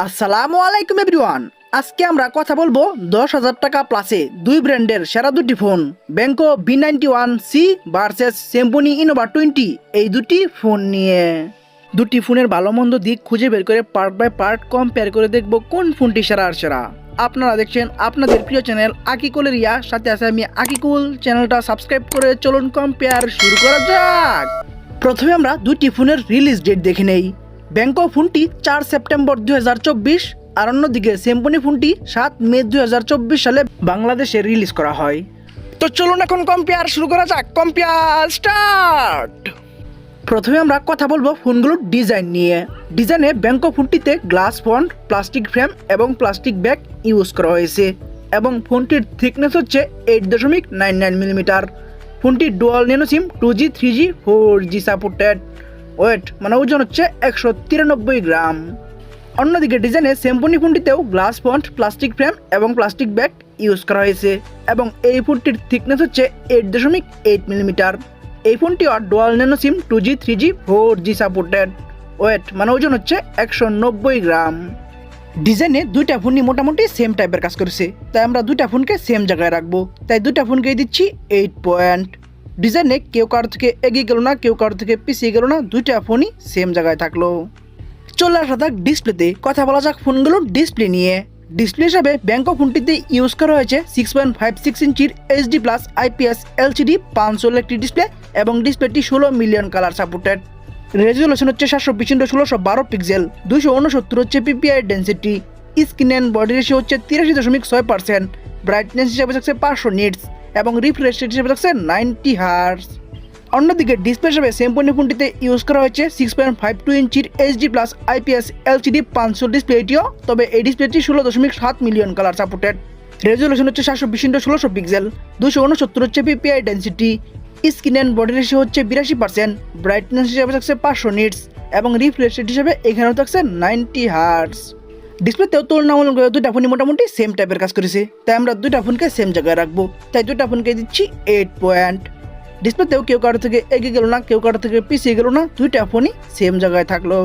আসসালামু আলাইকুম এভরিওয়ান। আজকে আমরা কথা বলবো 10,000 টাকা প্লাসে দুই ব্র্যান্ডের সেরা দুটি ফোন ব্যাঙ্কো B91C ভার্সেস সেম্পনি ইনোভা 20 এই দুটি ফোন নিয়ে। দুটি ফোনের ভালো মন্দ দিক খুঁজে বের করে পার্ট বাই পার্ট কম্পেয়ার করে দেখব কোন ফোনটি সেরা আর সেরা। আপনারা দেখছেন আপনাদের প্রিয় চ্যানেল আকিকুলের রিয়া, সাথে আছে আমি আকিকুল। চ্যানেলটা সাবস্ক্রাইব করে চলুন কম্পেয়ার শুরু করা যাক। প্রথমে আমরা দুটি ফোনের রিলিজ ডেট দেখে নেই। ব্যাঙ্কো ফোনটি 4 সেপ্টেম্বর 2024 আর অন্যদিকে সেম্পনি ফোনটি 7 মে 2024 সালে বাংলাদেশে রিলিজ করা হয়। তো চলুন এখন কম্পেয়ার শুরু করা যাক। Compare start. প্রথমে আমরা কথা বলবো ফোনগুলোর ডিজাইন নিয়ে। ডিজাইনে ব্যাঙ্কো ফোনটিতে গ্লাস ফন্ট, প্লাস্টিক ফ্রেম এবং প্লাস্টিক ব্যাগ ইউজ করা হয়েছে এবং ফোনটির থিকনেস হচ্ছে 8.99 মিলিমিটার। ফোনটি dual nano SIM 2G 3G 4G supported. Weight মানে ওজন হচ্ছে 193 গ্রাম। অন্যদিকে ডিজাইনে সেম্পনি ফোনটিতেও গ্লাস ফন্ট, প্লাস্টিক ফ্রেম এবং প্লাস্টিক ব্যাগ ইউজ করা হয়েছে এবং এই ফোনটির থিকনেস হচ্ছে 8.8 মিলিমিটার। এই ফোনটিও dual nano SIM 2G 3G 4G supported. Weight মানে ওজন হচ্ছে 190 গ্রাম। ডিজাইনে দুইটা ফোনই মোটামুটি সেম টাইপের কাজ করেছে, তাই আমরা দুইটা ফোনকে সেম জায়গায় রাখবো। তাই দুইটা ফোনকে দিচ্ছি 8 পয়েন্ট। ডিজাইনে কেউ কারো থেকে এগিয়ে গেল না, কেউ কারো থেকে পিছিয়ে গেল না, দুইটা ফোনই সেম জায়গায় থাকলো। চলে আসা যাক ডিসপ্লেতে। কথা বলা যাক ফোনগুলোর ডিসপ্লে নিয়ে। ডিসপ্লে হিসাবে ব্যাঙ্কো ফোনটিতে ইউজ করা হয়েছে 6.56 ইঞ্চির HD+ IPS LCD 500 একটি ডিসপ্লে এবং ডিসপ্লেটি 16 মিলিয়ন কালার সাপোর্টেড। রেজুলেশন হচ্ছে 720x1612 পিক্সেল, 269 হচ্ছে PPI density. Screen and body ratio হচ্ছে 83.6%। ব্রাইটনেস হিসাবে থাকছে 500 নিটস এবং রিফ্রেশ রেট হিসেবে থাকছে 90 হার্টজ। অন্যদিকে ডিসপ্লে হিসেবে সেম্পনি ফোনটিতে ইউজ করা হয়েছে 6.52 ইঞ্চির HD+ IPS LCD 500 ডিসপ্লে এটিও, তবে এই ডিসপ্লেটি 16.7 মিলিয়ন কালার সাপোর্টেড। রেজুলেশন হচ্ছে 720x1612 পিক্সেল, 269 হচ্ছে PPI density. Screen and body ratio হচ্ছে 82%। ব্রাইটনেস হিসাবে থাকছে 500 নিটস এবং রিফ্রেশ রেট হিসেবে এখানেও থাকছে 90 হার্টজ। ডিসপ্লেতেও তুলনামূলক দুইটা ফোনই মোটামুটি সেম টাইপের কাজ করেছে, তাই আমরা দুইটা ফোনকে সেম জায়গায় রাখবো। তাই দুইটা ফোনকে দিচ্ছি 8 পয়েন্ট। ডিসপ্লেতেও কেউ কারো থেকে এগিয়ে গেল না, কেউ কারো থেকে পিছিয়ে গেল না, দুইটা ফোনই সেম জায়গায় থাকলো।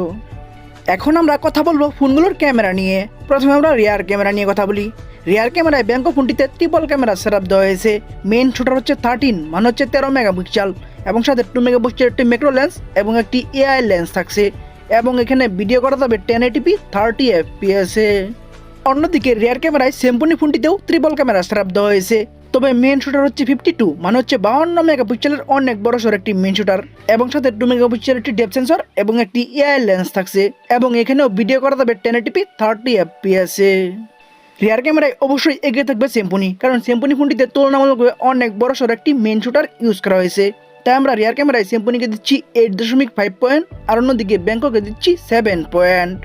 এখন আমরা কথা বলবো ফোনগুলোর ক্যামেরা নিয়ে। প্রথমে আমরা রিয়ার ক্যামেরা নিয়ে কথা বলি। রিয়ার ক্যামেরায় ব্যাঙ্কো ফোনটিতে ট্রিপল ক্যামেরা সেটআপ দেওয়া হয়েছে। মেইন শুটার হচ্ছে 13 মানে হচ্ছে 13 মেগাপিক্সেল এবং সাথে 2 মেগাপিক্সেল একটি ম্যাক্রো লেন্স এবং একটি AI লেন্স থাকছে এবং এখানে ভিডিও করা যাবে 1080p 30 fps এ। অন্যদিকে রিয়ার ক্যামেরায় সেম্পনি ফোনটিতেও ট্রিপল ক্যামেরা সেটআপ দেওয়া হয়েছে, তবে মেইন শুটার হচ্ছে 52 মানে হচ্ছে 52 মেগাপিক্সেলের অনেক বড় সর একটি মেইন শুটার এবং সাথে 2 মেগাপিক্সেলের একটি ডেপথ সেন্সর এবং একটি AI লেন্স থাকছে এবং এখানেও ভিডিও করা যাবে 1080p 30 fps এ। রিয়ার ক্যামেরায় অবশ্যই এগিয়ে থাকবে সেম্পনি, কারণ সেম্পনি ফোনটিতে তুলনামূলকভাবে অনেক বড় সর একটি মেইন শুটার ইউজ করা হয়েছে। তাই আমরা রিয়ার ক্যামেরায় সেম্পনিকে দিচ্ছি 8.5 পয়েন্ট আর অন্যদিকে ব্যাঙ্কোকে দিচ্ছি 7 পয়েন্ট।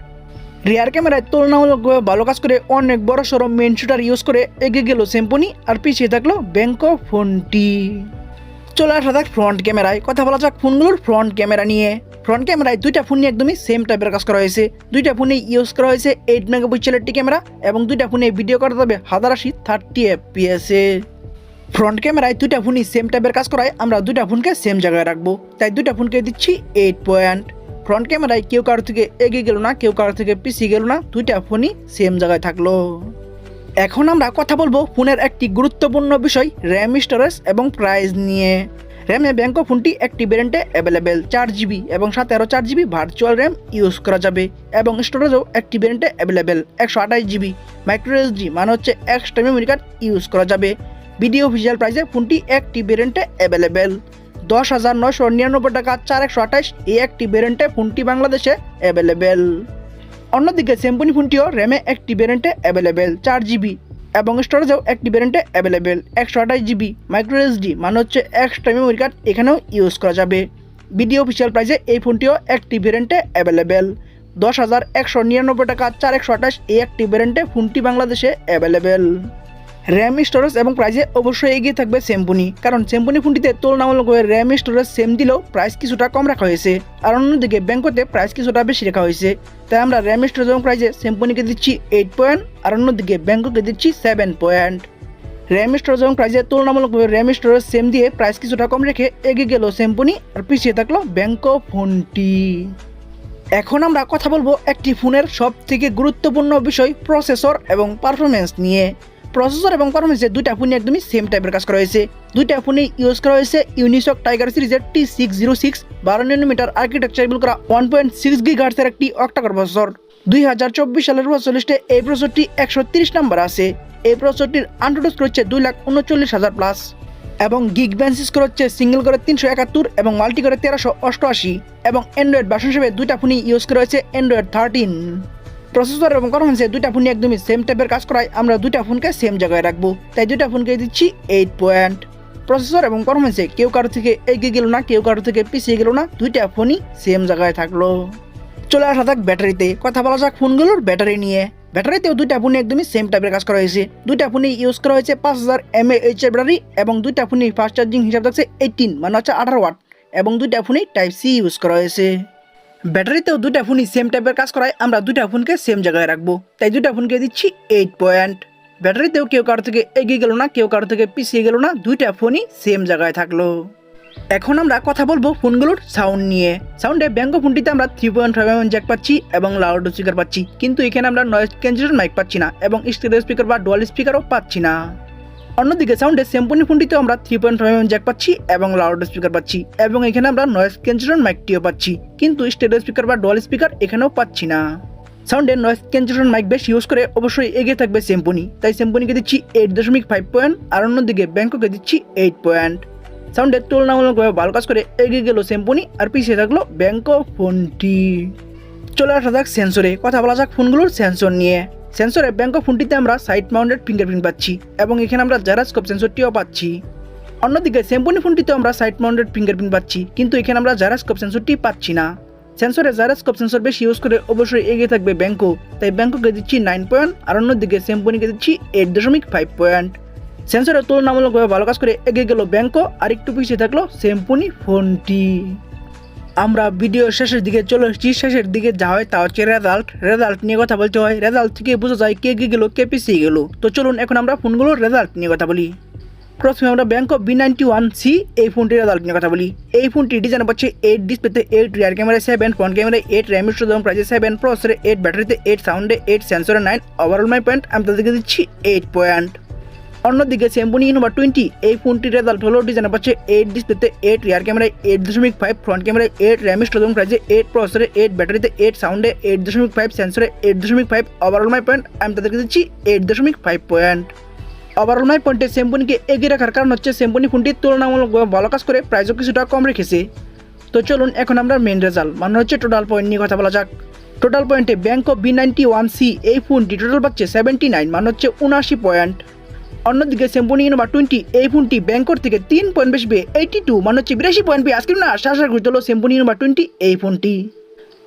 রিয়ার ক্যামেরায় তুলনামূলকভাবে ভালো কাজ করে অনেক বড় সড়ো মেইন শুটার ইউজ করে এগিয়ে গেল সেম্পনি আর পিছিয়ে থাকলো ব্যাঙ্কো ফোনটি। চলে আসা যাক ফ্রন্ট ক্যামেরায়। কথা বলা যাক ফোনগুলোর ফ্রন্ট ক্যামেরা নিয়ে। ফ্রন্ট ক্যামেরায় দুইটা ফোনই একদমই সেম টাইপের কাজ করা হয়েছে। দুইটা ফোনে ইউজ করা হয়েছে 8 মেগাপিক্সেলের একটি ক্যামেরা এবং দুইটা ফোনে ভিডিও করা যাবে 1080 30 fps এ। ফ্রন্ট ক্যামেরায় দুইটা ফোনই সেম টাইপের কাজ করায় আমরা দুইটা ফোনকে সেম জায়গায় রাখবো। তাই দুইটা ফোনকে দিচ্ছি 8 পয়েন্ট। ফ্রন্ট ক্যামেরায় কেউ কারো থেকে এগিয়ে গেল না, কেউ কারো থেকে পিছিয়ে গেল না, দুইটা ফোনই সেম জায়গায় থাকলো। এখন আমরা কথা বলবো ফোনের একটি গুরুত্বপূর্ণ বিষয় র্যাম, স্টোরেজ এবং প্রাইস নিয়ে। র্যামে ব্যাঙ্কো ফোনটি একটি ভ্যারিয়েন্টে অ্যাভেলেবেল 4GB এবং সাথে আরও 4GB ভার্চুয়াল র্যাম ইউজ করা যাবে এবং স্টোরেজও একটি ভ্যারিয়েন্টে অ্যাভেলেবেল 128GB মাইক্রো SD মানে হচ্ছে এক্সট্রা মেমোরি কার্ড ইউজ করা যাবে। ভিডিও অফিসিয়াল প্রাইসে ফোনটি একটি ভ্যারিয়েন্টে অ্যাভেলেবেল 10,999 টাকা 4128 এই একটি ভ্যারিয়েন্টে ফোনটি বাংলাদেশে অ্যাভেলেবেল। অন্যদিকে সেম্পনি ফোনটিও র্যামে একটি ভ্যারিয়েন্টে অ্যাভেলেবেল 4GB এবং স্টোরেজেও একটি ভ্যারিয়েন্টে অ্যাভেলেবেল 128GB মাইক্রো SD মানে হচ্ছে এক্সট্রা মেমোরি কার্ড এখানেও ইউজ করা যাবে। ভিডিও অফিসিয়াল প্রাইসে এই ফোনটিও একটি ভ্যারিয়েন্টে অ্যাভেলেবেল 10,199 টাকা 4128 এই একটি ভ্যারিয়েন্টে ফোনটি বাংলাদেশে অ্যাভেলেবেল। র্যাম, স্টোরেজ এবং প্রাইসে অবশ্যই এগিয়ে থাকবে সেম্পনি, কারণ সেম্পনি ফোনটিতে তুলনামূলকভাবে র্যাম, স্টোরেজ সেম দিলেও প্রাইস কিছুটা কম রাখা হয়েছে আর অন্যদিকে ব্যাঙ্কোতে প্রাইস কিছুটা বেশি রাখা হয়েছে। তাই আমরা র্যাম, স্টোরেজ এবং প্রাইসে সেম্পনিকে দিচ্ছি 8 পয়েন্ট আর অন্যদিকে ব্যাঙ্কোকে দিচ্ছি 7 পয়েন্ট। র্যাম, স্টোরেজ এবং প্রাইসে তুলনামূলকভাবে র্যাম, স্টোরেজ সেম দিয়ে প্রাইস কিছুটা কম রেখে এগিয়ে গেল সেম্পনি আর পিছিয়ে থাকলো ব্যাঙ্কো ফোনটি। এখন আমরা কথা বলবো একটি ফোনের সব থেকে গুরুত্বপূর্ণ বিষয় প্রসেসর এবং পারফরমেন্স নিয়ে। প্রসেসর এবং পারফরমেন্সে দুইটা ফোনই একদমই সেম টাইপের কাজ করা হয়েছে। দুইটা ফোনেই ইউজ করা হয়েছে ইউনিসক টাইগার সিরিজের T606 12nm আর্কিটেকচার বিল করা 1.6 GHz একটি অক্টাকোর প্রসেসর। 2024 সালের প্রসেসর লিস্টে এই প্রসেসরটি 130 নম্বর আছে। এই প্রসেসরটির আনটোটাল স্কোর হচ্ছে 2,39,000 প্লাস এবং গিগ বেঞ্চ স্কোর হচ্ছে সিঙ্গেল করে 371 এবং মাল্টি করে 1388 এবং অ্যান্ড্রয়েড ভার্সন হিসেবে দুইটা ফোনই ইউজ করা হয়েছে অ্যান্ড্রয়েড 13। প্রসেসর এবং পারফরমেন্সে দুইটা ফোনই একদমই সেম টাইপের কাজ করায় আমরা দুইটা ফোনকে সেম জায়গায় রাখবো, তাই দুইটা ফোনকে দিচ্ছি 8 পয়েন্ট। প্রসেসর এবং পারফরমেন্সে কেউ কারো থেকে এগিয়ে গেল না, কেউ কারো থেকে পিছিয়ে গেল না, দুইটা ফোনই সেম জায়গায় থাকলো। চলে আসা যাক ব্যাটারিতে। কথা বলা যাক ফোনগুলোর ব্যাটারি নিয়ে। ব্যাটারিতেও দুইটা ফোনই একদমই সেম টাইপের কাজ করা হয়েছে। দুইটা ফোনই ইউজ করা হয়েছে 5000 mAh এর ব্যাটারি এবং দুইটা ফোনই ফাস্ট চার্জিং হিসাব থাকছে 18 মানে হচ্ছে 18 ওয়াট এবং দুইটা ফোনই টাইপ সি ইউজ করা হয়েছে। ব্যাটারিতেও দুইটা ফোনই সেম টাইপের কাজ করায় আমরা দুইটা ফোনকে সেম জায়গায় রাখবো, তাই দুইটা ফোনকে দিচ্ছি 8 পয়েন্ট। ব্যাটারিতেও কেউ কারো থেকে এগিয়ে গেল না, কেউ কারো থেকে পিছিয়ে গেল না, দুইটা ফোনই সেম জায়গায় থাকলো। এখন আমরা কথা বলবো ফোনগুলোর সাউন্ড নিয়ে। সাউন্ডে ব্যাঙ্গো ফোনটিতে আমরা 3.5mm জ্যাক পাচ্ছি এবং লাউড স্পিকার পাচ্ছি, কিন্তু এখানে আমরা নয়েজ ক্যান্সেলেশন মাইক পাচ্ছি না এবং স্টেরিও স্পিকার বা ডুয়াল স্পিকারও পাচ্ছি না। অন্যদিকে সাউন্ডে সিম্ফনি ফোনটিতেও আমরা 3.5mm জ্যাক পাচ্ছি এবং লাউড স্পিকার পাচ্ছি এবং এখানে আমরা নয়েজ ক্যান্সেলেশন মাইকটিও পাচ্ছি, কিন্তু স্টেরিও স্পিকার বা ডুয়াল স্পিকার এখানেও পাচ্ছি না। সাউন্ডে নয়েজ ক্যান্সেলেশন মাইক বেশ ইউজ করে অবশ্যই এগিয়ে থাকবে সিম্ফনি, তাই সিম্ফনিকে দিচ্ছি 8.5 পয়েন্ট আর অন্যদিকে ব্যাঙ্কোকে দিচ্ছি 8 পয়েন্ট। সাউন্ডের তুলনামূলকভাবে ভালো কাজ করে এগিয়ে গেল সিম্ফনি আর পিছিয়ে থাকলো ব্যাঙ্কো ফোনটি। চলে আসা যাক সেন্সরে। কথা বলা যাক ফোনগুলোর সেন্সর নিয়ে। সেন্সরে ব্যাঙ্কো ফোনটিতে আমরা সাইড মাউন্টেড ফিঙ্গারপ্রিন্ট পাচ্ছি এবং এখানে আমরা জাইরোস্কোপ সেন্সরটিও পাচ্ছি। অন্যদিকে সিম্ফনি ফোনটিতে আমরা সাইড মাউন্টেড ফিঙ্গারপ্রিন্ট পাচ্ছি, কিন্তু এখানে আমরা জাইরোস্কোপ সেন্সরটি পাচ্ছি না। সেন্সরে জাইরোস্কোপ সেন্সর বেশি ইউজ করে অবশ্যই এগিয়ে থাকবে ব্যাঙ্কো, তাই ব্যাঙ্কোকে দিচ্ছি 9 পয়েন্ট আর অন্যদিকে সিম্ফনিকে দিচ্ছি 8.5 পয়েন্ট। সেন্সরের তুলনামূলকভাবে ভালো কাজ করে এগিয়ে গেল ব্যাঙ্কো আর একটু পিছিয়ে থাকলো সিম্ফনি ফোনটি। আমরা ভিডিও শেষের দিকে চলে এসেছি। শেষের দিকে যা হয় তা হচ্ছে রেজাল্ট নিয়ে কথা বলতে হয়। রেজাল্ট থেকে বোঝা যায় কে এগিয়ে গেল কে পিছিয়ে গেল। তো চলুন এখন আমরা ফোনগুলোর রেজাল্ট নিয়ে কথা বলি। প্রথমে আমরা ব্যাঙ্কো B91C এই ফোনটির রেজাল্ট নিয়ে কথা বলি। এই ফোনটি ডিজাইন পাচ্ছে 8, ডিসপ্লেতে 8, রিয়ার ক্যামেরায় 7, ফ্রন্ট ক্যামেরায় 8, র্যাম স্টোরেজ প্রাইসে 7, প্রসেসরে 8, ব্যাটারিতে 8, সাউন্ডে 8, সেন্সরে 9, ওভারঅল মাই পয়েন্ট আমি তাদেরকে দিচ্ছি 8 পয়েন্ট। অন্যদিকে সিম্ফনি ইনোভা 20 এই ফোনটির রেজাল্ট হলো ডিজাইন পাচ্ছে 8, ডিসপ্লেতে 8, রিয়ার ক্যামেরায় 8.5, ফ্রন্ট ক্যামেরায় 8, র্যাম স্টোরেজ প্রাইসে 8, প্রসেসরে 8, ব্যাটারিতে 8, সাউন্ডে 8.5, সেন্সরে 8.5, ওভারঅল মাই পয়েন্ট আমি তাদেরকে দিচ্ছি 8.5 পয়েন্ট। ওভারঅল মাই পয়েন্টে সিম্ফনিকে এগিয়ে রাখার কারণ হচ্ছে সিম্ফনি ফোনটি তুলনামূলকভাবে ভালো কাজ করে প্রাইসও কিছুটা কম রেখেছে। তো চলুন এখন আমরা মেন রেজাল্ট মানে হচ্ছে টোটাল পয়েন্ট নিয়ে কথা বলা যাক। টোটাল পয়েন্টে ব্যাঙ্কো B91C এই ফোনটি টোটাল পাচ্ছে 79 মানে হচ্ছে 79 পয়েন্ট। অন্যদিকে সিম্ফনি ইনোভা 20 এই ফোনটি ব্যাঙ্কোর থেকে 3 পয়েন্ট বেশি পেয়ে 82 মানে হচ্ছে 82 পয়েন্ট পেয়ে আজকে না আশা করতে হলো সিম্ফনি ইনোভা 20 এই ফোনটি।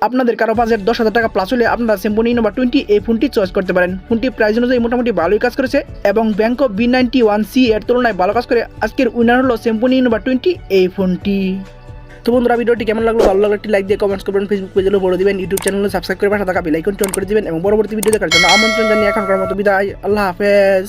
আপনাদের কারো বাজেট 10,000 টাকা প্লাস হলে আপনারা সিম্ফনি ইনোভা 20 এই ফোনটি চয়েস করতে পারেন। ফোনটি প্রাইস অনুযায়ী মোটামুটি ভালোই কাজ করেছে এবং ব্যাঙ্কো B91C এর তুলনায় ভালো কাজ করে আজকের উইনার হলো সিম্ফনি ইনোভা 20 এই ফোনটি। তো বন্ধুরা ভিডিওটি কেমন লাগলো, ভালো লাগলে একটি লাইক দিয়ে কমেন্টস করবেন, ফেসবুক পেজে ফলো দিবেন, ইউটিউব চ্যানেলে সাবস্ক্রাইব করে পাশে থাকা বেল আইকনটি অন করে দিবেন এবং পরবর্তী ভিডিও দেখার জন্য আমন্ত্রণ জানিয়ে এখনকার মতো বিদায়। আল্লাহ হাফেজ।